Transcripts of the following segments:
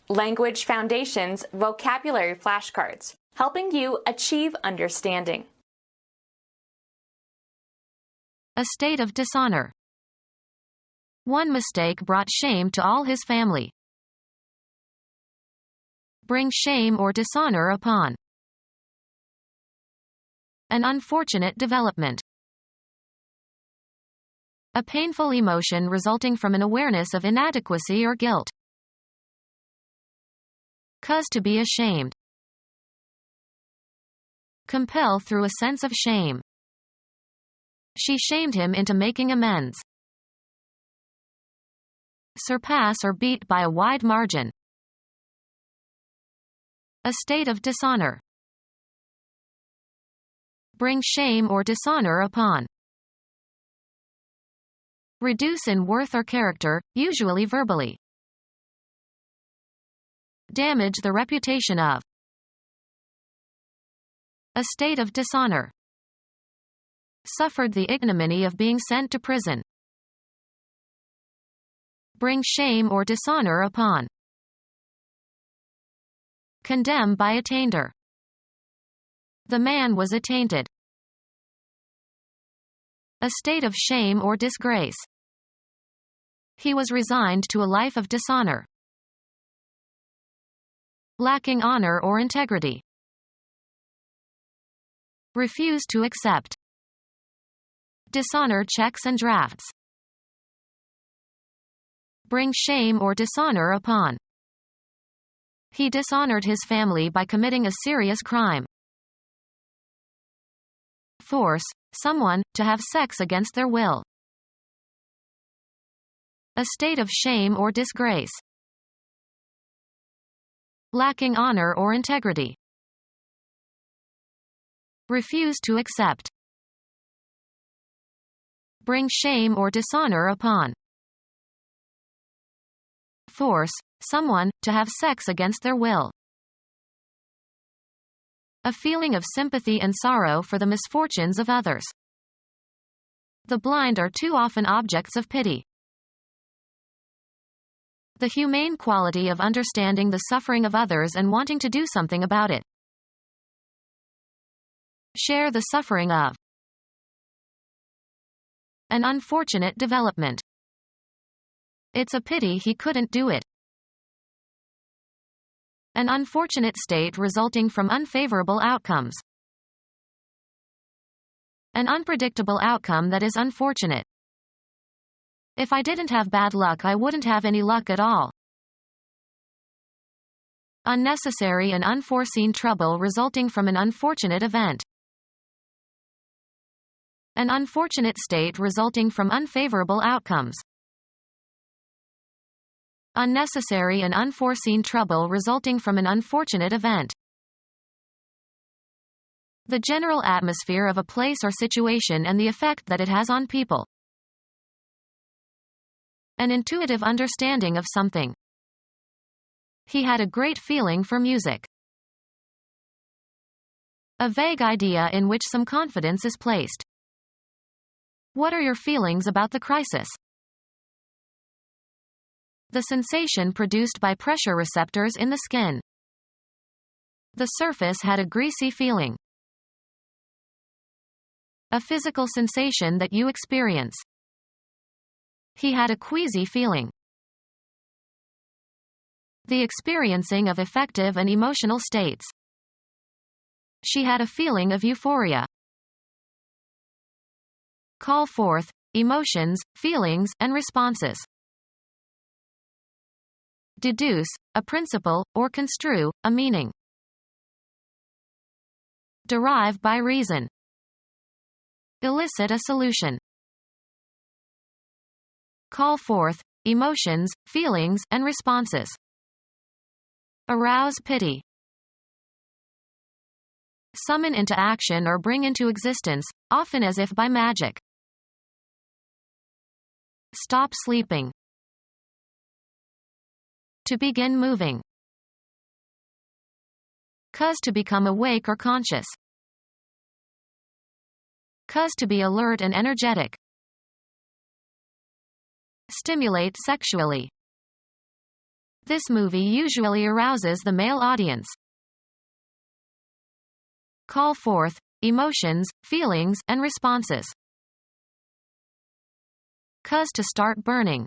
Language Foundations Vocabulary Flashcards, helping you achieve understanding. A state of dishonor. One mistake brought shame to all his family. Bring shame or dishonor upon. An unfortunate development. A painful emotion resulting from an awareness of inadequacy or guilt. Cause to be ashamed. Compel through a sense of shame. She shamed him into making amends. Surpass or beat by a wide margin. A state of dishonor. Bring shame or dishonor upon. Reduce in worth or character, usually verbally. Damage the reputation of. A state of dishonor. Suffered the ignominy of being sent to prison. Bring shame or dishonor upon. Condemn by attainder. The man was attainted. A state of shame or disgrace. He was resigned to a life of dishonor. Lacking honor or integrity. Refuse to accept. Dishonor checks and drafts. Bring shame or dishonor upon. He dishonored his family by committing a serious crime. Force someone to have sex against their will. A state of shame or disgrace. Lacking honor or integrity. Refuse to accept. Bring shame or dishonor upon. Force someone to have sex against their will. A feeling of sympathy and sorrow for the misfortunes of others. The blind are too often objects of pity. The humane quality of understanding the suffering of others and wanting to do something about it. Share the suffering of. An unfortunate development. It's a pity he couldn't do it. An unfortunate state resulting from unfavorable outcomes. An unpredictable outcome that is unfortunate. If I didn't have bad luck, I wouldn't have any luck at all. Unnecessary and unforeseen trouble resulting from an unfortunate event. An unfortunate state resulting from unfavorable outcomes. Unnecessary and unforeseen trouble resulting from an unfortunate event. The general atmosphere of a place or situation and the effect that it has on people. An intuitive understanding of something. He had a great feeling for music. A vague idea in which some confidence is placed. What are your feelings about the crisis? The sensation produced by pressure receptors in the skin. The surface had a greasy feeling. A physical sensation that you experience. He had a queasy feeling. The experiencing of affective and emotional states. She had a feeling of euphoria. Call forth emotions, feelings, and responses. Deduce a principle, or construe a meaning. Derive by reason. Elicit a solution. Call forth emotions, feelings, and responses. Arouse pity. Summon into action or bring into existence, often as if by magic. Stop sleeping. To begin moving. Cause to become awake or conscious. Cause to be alert and energetic. Stimulate sexually. This movie usually arouses the male audience. Call forth emotions, feelings, and responses. Cause to start burning.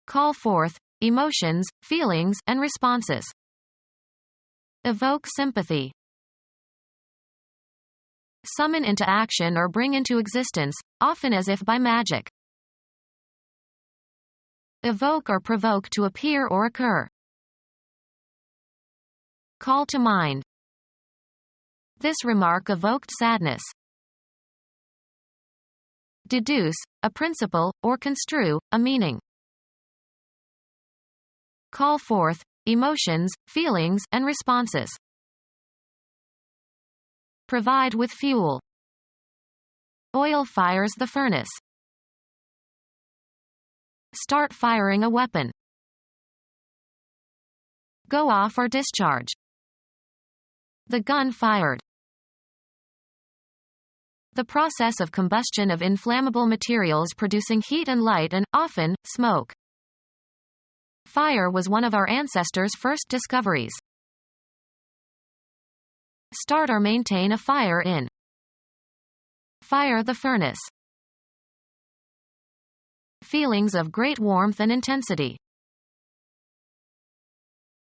Call forth emotions, feelings, and responses. Evoke sympathy. Summon into action or bring into existence, often as if by magic. Evoke or provoke to appear or occur. Call to mind. This remark evoked sadness. Deduce, a principle, or construe, a meaning. Call forth emotions, feelings, and responses. Provide with fuel. Oil fires the furnace. Start firing a weapon. Go off or discharge. The gun fired. The process of combustion of inflammable materials producing heat and light and, often, smoke. Fire was one of our ancestors' first discoveries. Start or maintain a fire in. Fire the furnace. Feelings of great warmth and intensity.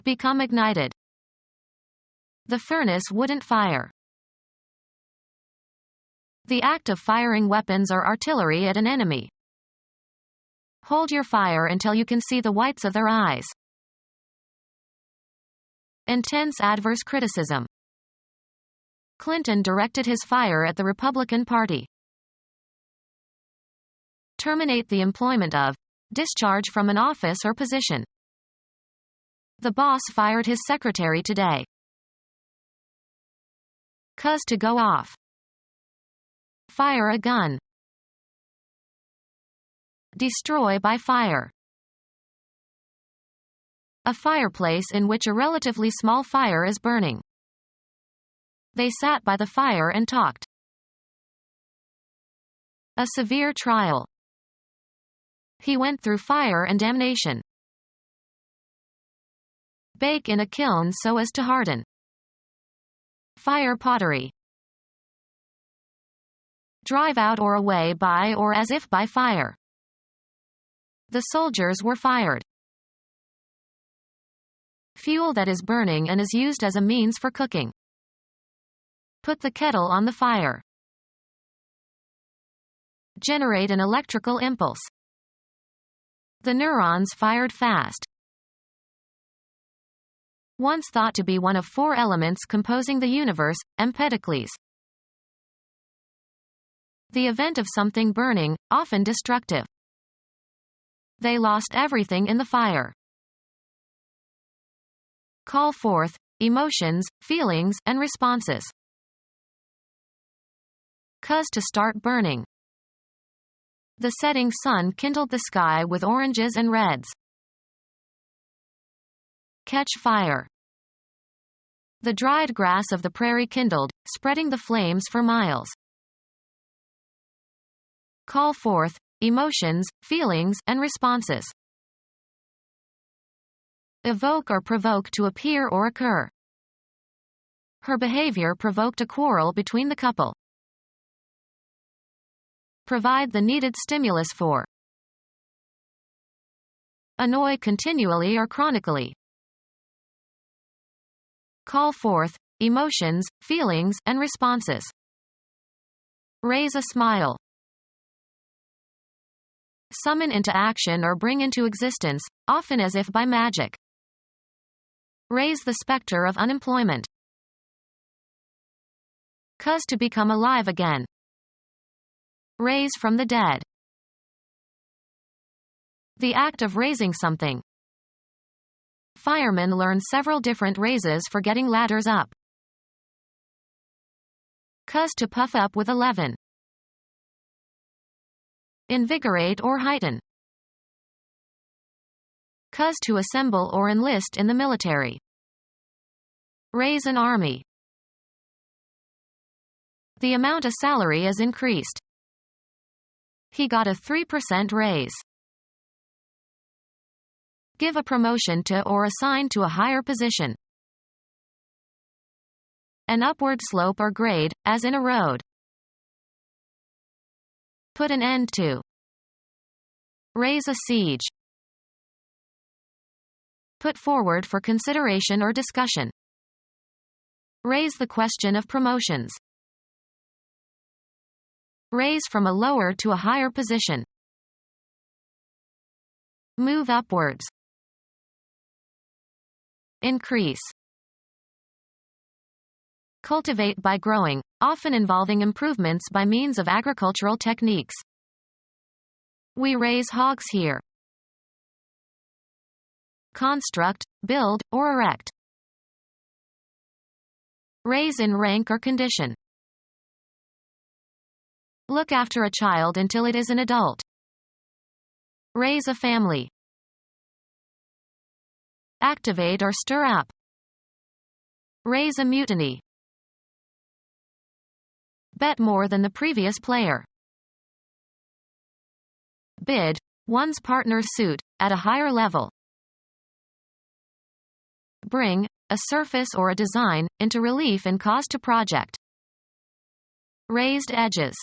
Become ignited. The furnace wouldn't fire. The act of firing weapons or artillery at an enemy. Hold your fire until you can see the whites of their eyes. Intense adverse criticism. Clinton directed his fire at the Republican Party. Terminate the employment of. Discharge from an office or position. The boss fired his secretary today. Cause to go off. Fire a gun. Destroy by fire. A fireplace in which a relatively small fire is burning. They sat by the fire and talked. A severe trial. He went through fire and damnation. Bake in a kiln so as to harden. Fire pottery. Drive out or away by or as if by fire. The soldiers were fired. Fuel that is burning and is used as a means for cooking. Put the kettle on the fire. Generate an electrical impulse. The neurons fired fast. Once thought to be one of 4 elements composing the universe, Empedocles. The event of something burning, often destructive. They lost everything in the fire. Call forth emotions, feelings, and responses. Cause to start burning. The setting sun kindled the sky with oranges and reds. Catch fire. The dried grass of the prairie kindled, spreading the flames for miles. Call forth emotions, feelings, and responses. Evoke or provoke to appear or occur. Her behavior provoked a quarrel between the couple. Provide the needed stimulus for. Annoy continually or chronically. Call forth emotions, feelings, and responses. Raise a smile. Summon into action or bring into existence, often as if by magic. Raise the specter of unemployment. Cause to become alive again. Raise from the dead. The act of raising something. Firemen learn several different raises for getting ladders up. Cause to puff up with a leaven. Invigorate or heighten. Cause to assemble or enlist in the military. Raise an army. The amount of salary is increased. He got a 3% raise. Give a promotion to or assign to a higher position. An upward slope or grade, as in a road. Put an end to. Raise a siege. Put forward for consideration or discussion. Raise the question of promotions. Raise from a lower to a higher position. Move upwards. Increase. Cultivate by growing, often involving improvements by means of agricultural techniques. We raise hogs here. Construct, build, or erect. Raise in rank or condition. Look after a child until it is an adult. Raise a family. Activate or stir up. Raise a mutiny. Bet more than the previous player. Bid, one's partner's suit, at a higher level. Bring, a surface or a design, into relief and cause to project. Raised edges.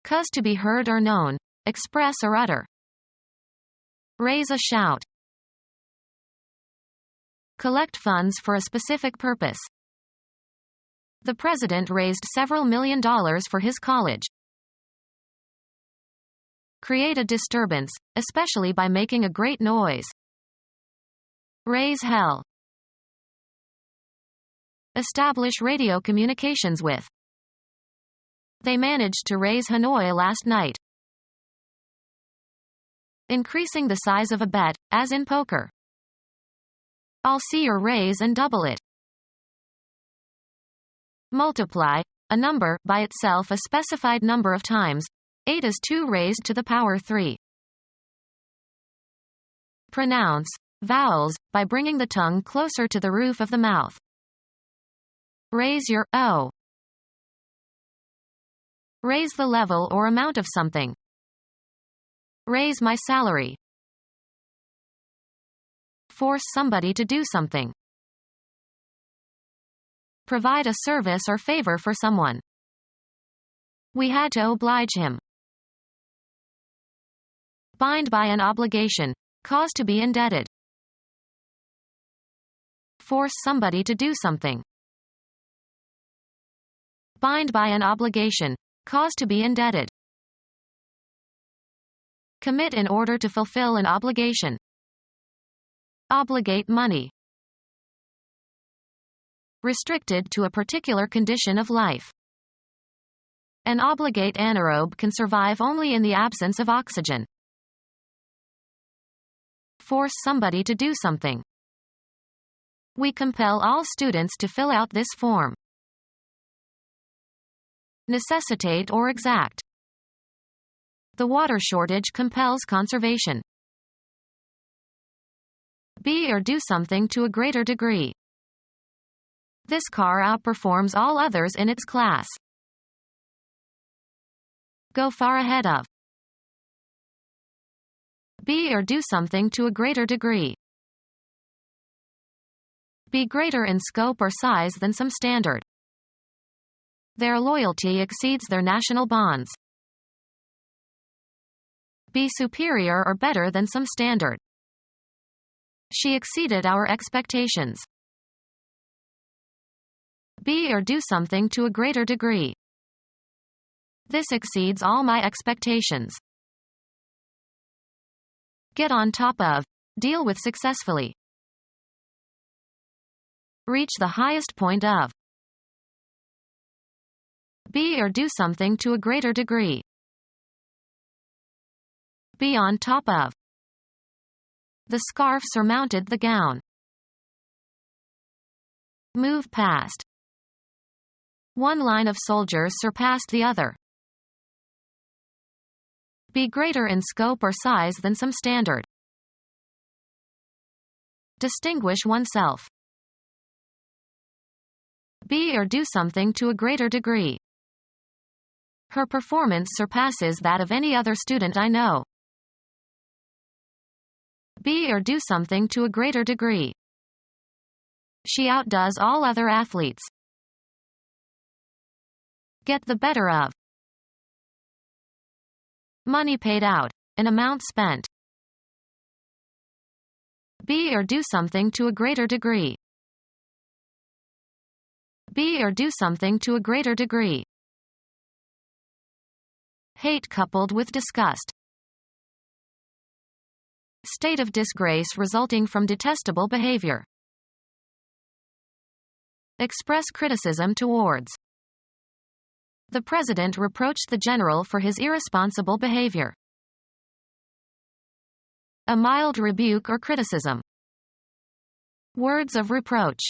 Cause to be heard or known, express or utter. Raise a shout. Collect funds for a specific purpose. The president raised several $1 million for his college. Create a disturbance, especially by making a great noise. Raise hell. Establish radio communications with. They managed to raise Hanoi last night. Increasing the size of a bet, as in poker. I'll see your raise and double it. Multiply, a number, by itself a specified number of times. 8 is 2 raised to the power 3. Pronounce, vowels, by bringing the tongue closer to the roof of the mouth. Raise your O. Raise the level or amount of something. Raise my salary. Force somebody to do something. Provide a service or favor for someone. We had to oblige him. Bind by an obligation, cause to be indebted. Force somebody to do something. Bind by an obligation, cause to be indebted. Commit in order to fulfill an obligation. Obligate money. Restricted to a particular condition of life. An obligate anaerobe can survive only in the absence of oxygen. Force somebody to do something. We compel all students to fill out this form. Necessitate or exact. The water shortage compels conservation. Be or do something to a greater degree. This car outperforms all others in its class. Go far ahead of. Be or do something to a greater degree. Be greater in scope or size than some standard. Their loyalty exceeds their national bonds. Be superior or better than some standard. She exceeded our expectations. Be or do something to a greater degree. This exceeds all my expectations. Get on top of. Deal with successfully. Reach the highest point of. Be or do something to a greater degree. Be on top of. The scarf surmounted the gown. Move past. One line of soldiers surpassed the other. Be greater in scope or size than some standard. Distinguish oneself. Be or do something to a greater degree. Her performance surpasses that of any other student I know. Be or do something to a greater degree. She outdoes all other athletes. Get the better of. Money paid out. An amount spent. Be or do something to a greater degree. Be or do something to a greater degree. Hate coupled with disgust. State of disgrace resulting from detestable behavior. Express criticism towards. The president reproached the general for his irresponsible behavior. A mild rebuke or criticism. Words of reproach.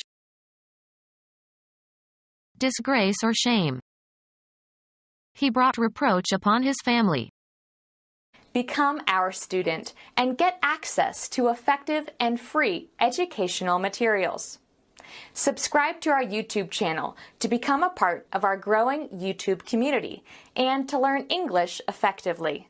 Disgrace or shame. He brought reproach upon his family. Become our student and get access to effective and free educational materials. Subscribe to our YouTube channel to become a part of our growing YouTube community and to learn English effectively.